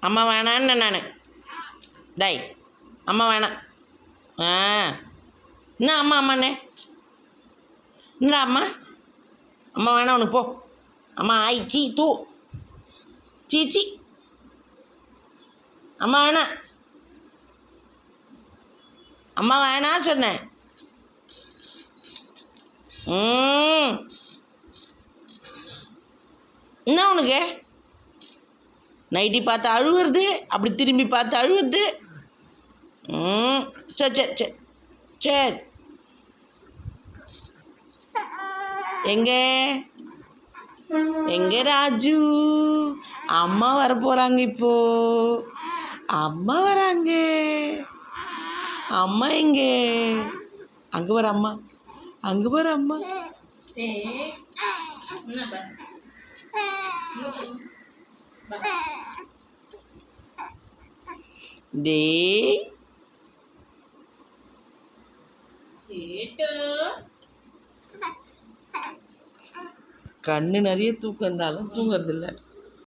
அம்மா வேணான்னு நான் டேய் அம்மா வேணாம். ஆ என்ன அம்மா அம்மாண்ணே என்னடா அம்மா அம்மா வேணாம் உனக்கு போ. அம்மா ஆய் சீ தூ சீச்சி அம்மா வேணாம். அம்மா வேணாம் சொன்னேன். என்ன உனக்கு நைட்டி பார்த்து அழுவுறது, அப்படி திரும்பி பார்த்து அழுவுறது. சரி சரி சரி சரி. எங்கே எங்கே ராஜு? அம்மா வர போகிறாங்க இப்போ. அம்மா வராங்க. அம்மா எங்கே? அங்கே வர அம்மா, அங்கே வர அம்மா. டேய் கண்ணு நிறைய தூக்கம் இருந்தாலும் தூங்குறதில்ல.